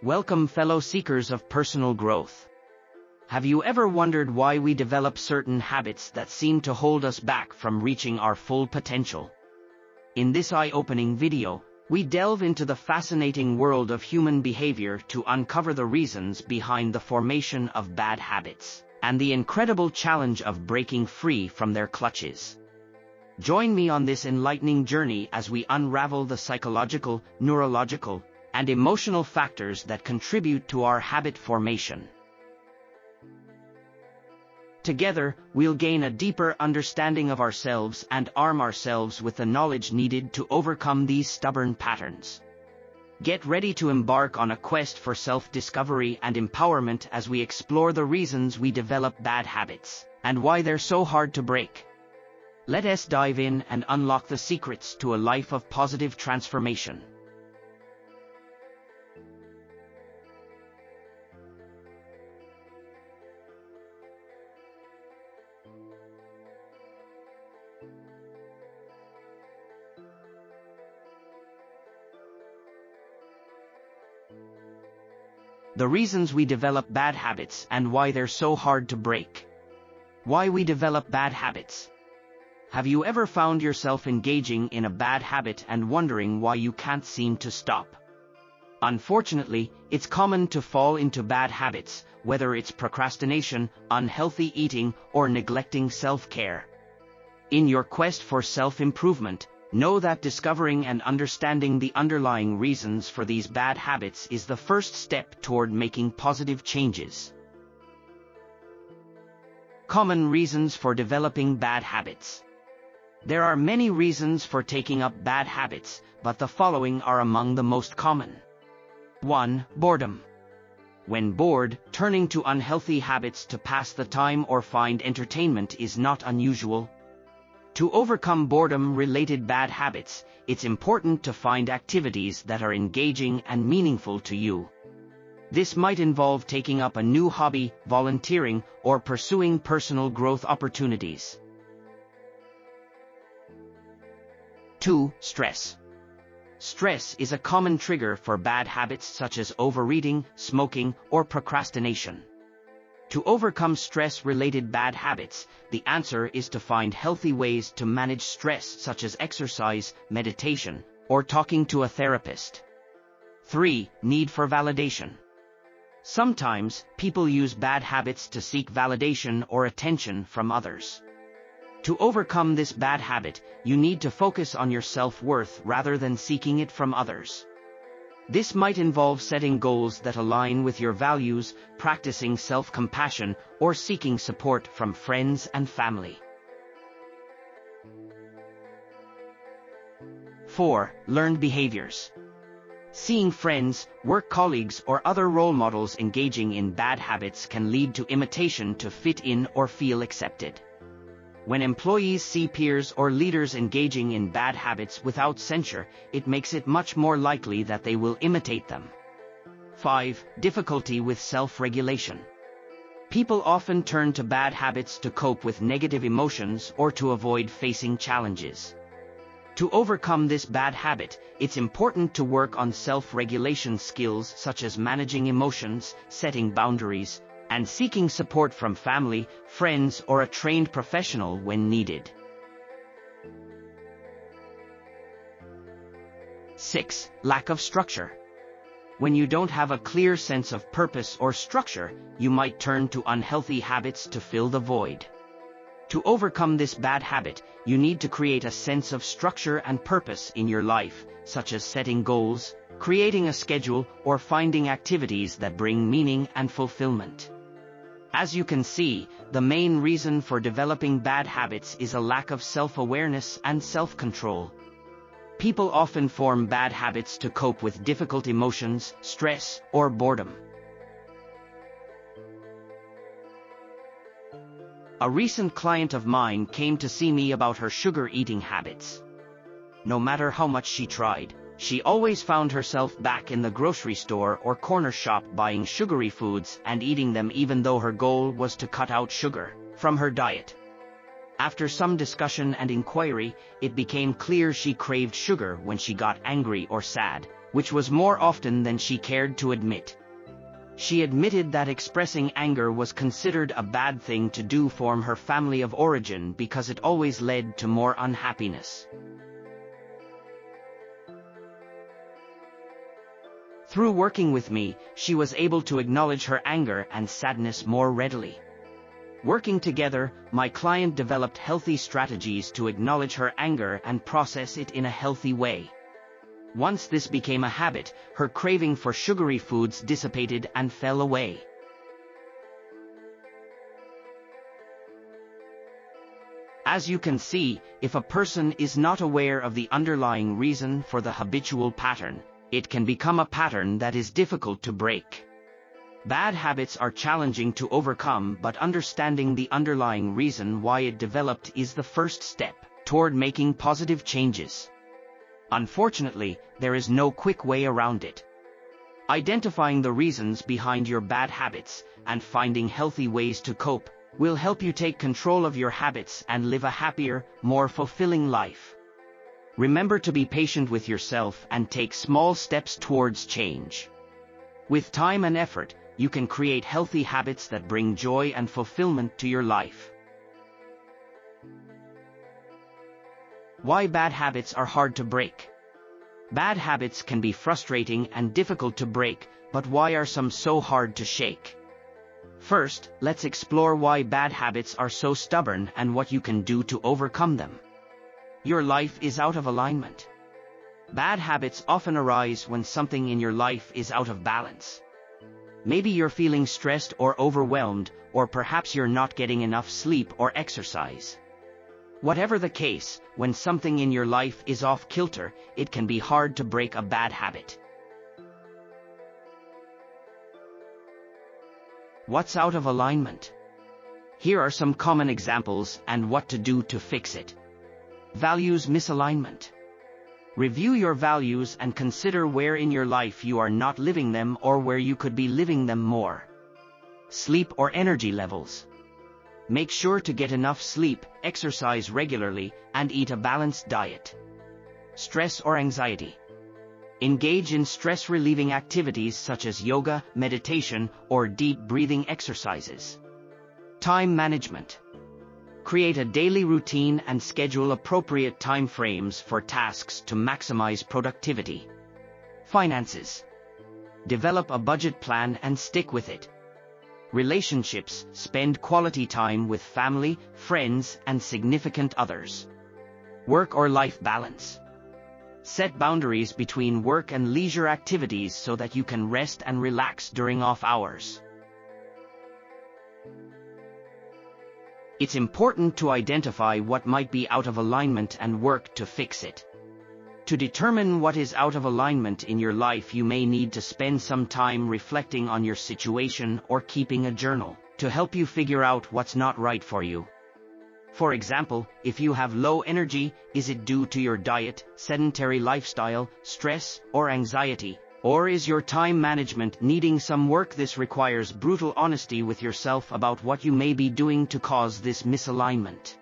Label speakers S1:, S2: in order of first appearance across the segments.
S1: Welcome, fellow seekers of personal growth. Have you ever wondered why we develop certain habits that seem to hold us back from reaching our full potential? In this eye-opening video, we delve into the fascinating world of human behavior to uncover the reasons behind the formation of bad habits, and the incredible challenge of breaking free from their clutches. Join me on this enlightening journey as we unravel the psychological, neurological, and emotional factors that contribute to our habit formation. Together, we'll gain a deeper understanding of ourselves and arm ourselves with the knowledge needed to overcome these stubborn patterns. Get ready to embark on a quest for self-discovery and empowerment as we explore the reasons we develop bad habits, and why they're so hard to break. Let us dive in and unlock the secrets to a life of positive transformation. The reasons we develop bad habits and why they're so hard to break. Why we develop bad habits. Have you ever found yourself engaging in a bad habit and wondering why you can't seem to stop? Unfortunately, it's common to fall into bad habits, whether it's procrastination, unhealthy eating, or neglecting self-care. In your quest for self-improvement, know that discovering and understanding the underlying reasons for these bad habits is the first step toward making positive changes. Common reasons for developing bad habits. There are many reasons for taking up bad habits, but the following are among the most common. 1. Boredom. When bored, turning to unhealthy habits to pass the time or find entertainment is not unusual. To overcome boredom-related bad habits, it's important to find activities that are engaging and meaningful to you. This might involve taking up a new hobby, volunteering, or pursuing personal growth opportunities. 2. Stress. Stress is a common trigger for bad habits such as overeating, smoking, or procrastination. To overcome stress-related bad habits, the answer is to find healthy ways to manage stress such as exercise, meditation, or talking to a therapist. 3. Need for validation. Sometimes, people use bad habits to seek validation or attention from others. To overcome this bad habit, you need to focus on your self-worth rather than seeking it from others. This might involve setting goals that align with your values, practicing self-compassion, or seeking support from friends and family. 4. Learned behaviors. Seeing friends, work colleagues, or other role models engaging in bad habits can lead to imitation to fit in or feel accepted. When employees see peers or leaders engaging in bad habits without censure, it makes it much more likely that they will imitate them. 5. Difficulty with self-regulation. People often turn to bad habits to cope with negative emotions or to avoid facing challenges. To overcome this bad habit, it's important to work on self-regulation skills such as managing emotions, setting boundaries, and seeking support from family, friends, or a trained professional when needed. 6. Lack of structure. When you don't have a clear sense of purpose or structure, you might turn to unhealthy habits to fill the void. To overcome this bad habit, you need to create a sense of structure and purpose in your life, such as setting goals, creating a schedule, or finding activities that bring meaning and fulfillment. As you can see, the main reason for developing bad habits is a lack of self-awareness and self-control. People often form bad habits to cope with difficult emotions, stress, or boredom. A recent client of mine came to see me about her sugar eating habits. No matter how much she tried, she always found herself back in the grocery store or corner shop buying sugary foods and eating them even though her goal was to cut out sugar from her diet. After some discussion and inquiry, it became clear she craved sugar when she got angry or sad, which was more often than she cared to admit. She admitted that expressing anger was considered a bad thing to do from her family of origin because it always led to more unhappiness. Through working with me, she was able to acknowledge her anger and sadness more readily. Working together, my client developed healthy strategies to acknowledge her anger and process it in a healthy way. Once this became a habit, her craving for sugary foods dissipated and fell away. As you can see, if a person is not aware of the underlying reason for the habitual pattern, it can become a pattern that is difficult to break. Bad habits are challenging to overcome, but understanding the underlying reason why it developed is the first step toward making positive changes. Unfortunately, there is no quick way around it. Identifying the reasons behind your bad habits and finding healthy ways to cope will help you take control of your habits and live a happier, more fulfilling life. Remember to be patient with yourself and take small steps towards change. With time and effort, you can create healthy habits that bring joy and fulfillment to your life. Why bad habits are hard to break. Bad habits can be frustrating and difficult to break, but why are some so hard to shake? First, let's explore why bad habits are so stubborn and what you can do to overcome them. Your life is out of alignment. Bad habits often arise when something in your life is out of balance. Maybe you're feeling stressed or overwhelmed, or perhaps you're not getting enough sleep or exercise. Whatever the case, when something in your life is off kilter, it can be hard to break a bad habit. What's out of alignment? Here are some common examples and what to do to fix it. Values misalignment. Review your values and consider where in your life you are not living them or where you could be living them more. Sleep or energy levels. Make sure to get enough sleep, exercise regularly, and eat a balanced diet. Stress or anxiety. Engage in stress-relieving activities such as yoga, meditation, or deep breathing exercises. Time management. Create a daily routine and schedule appropriate time frames for tasks to maximize productivity. Finances. Develop a budget plan and stick with it. Relationships. Spend quality time with family, friends, and significant others. Work or life balance. Set boundaries between work and leisure activities so that you can rest and relax during off hours. It's important to identify what might be out of alignment and work to fix it. To determine what is out of alignment in your life, you may need to spend some time reflecting on your situation or keeping a journal to help you figure out what's not right for you. For example, if you have low energy, is it due to your diet, sedentary lifestyle, stress, or anxiety? Or is your time management needing some work? This requires brutal honesty with yourself about what you may be doing to cause this misalignment.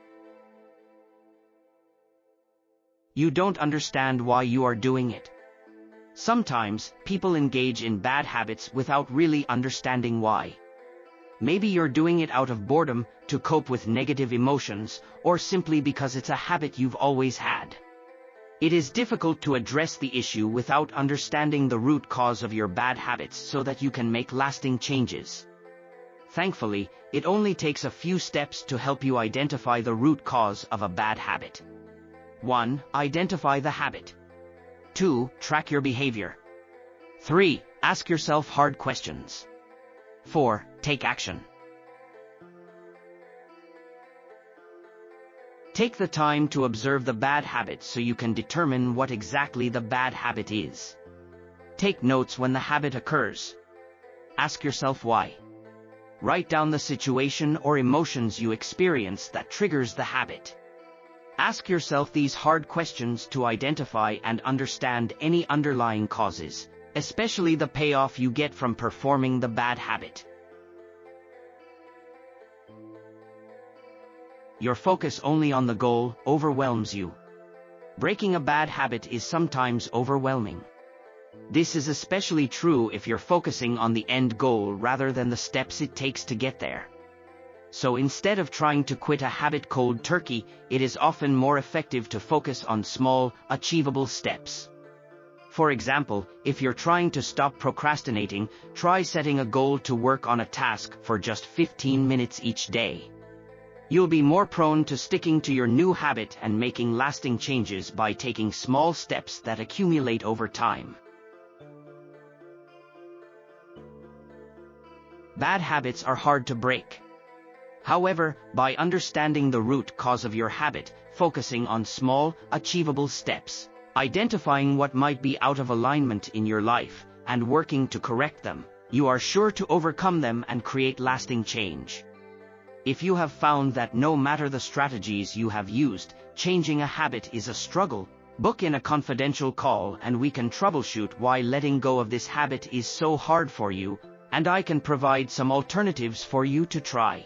S1: You don't understand why you are doing it. Sometimes, people engage in bad habits without really understanding why. Maybe you're doing it out of boredom, to cope with negative emotions, or simply because it's a habit you've always had. It is difficult to address the issue without understanding the root cause of your bad habits so that you can make lasting changes. Thankfully, it only takes a few steps to help you identify the root cause of a bad habit. 1. Identify the habit. 2. Track your behavior. 3. Ask yourself hard questions. 4. Take action. Take the time to observe the bad habit so you can determine what exactly the bad habit is. Take notes when the habit occurs. Ask yourself why. Write down the situation or emotions you experience that triggers the habit. Ask yourself these hard questions to identify and understand any underlying causes, especially the payoff you get from performing the bad habit. your focus only on the goal overwhelms you. Breaking a bad habit is sometimes overwhelming. This is especially true if you're focusing on the end goal rather than the steps it takes to get there. So instead of trying to quit a habit cold turkey, it is often more effective to focus on small, achievable steps. For example, if you're trying to stop procrastinating, try setting a goal to work on a task for just 15 minutes each day. You'll be more prone to sticking to your new habit and making lasting changes by taking small steps that accumulate over time. Bad habits are hard to break. However, by understanding the root cause of your habit, focusing on small, achievable steps, identifying what might be out of alignment in your life, and working to correct them, you are sure to overcome them and create lasting change. If you have found that no matter the strategies you have used, changing a habit is a struggle, book in a confidential call and we can troubleshoot why letting go of this habit is so hard for you, and I can provide some alternatives for you to try.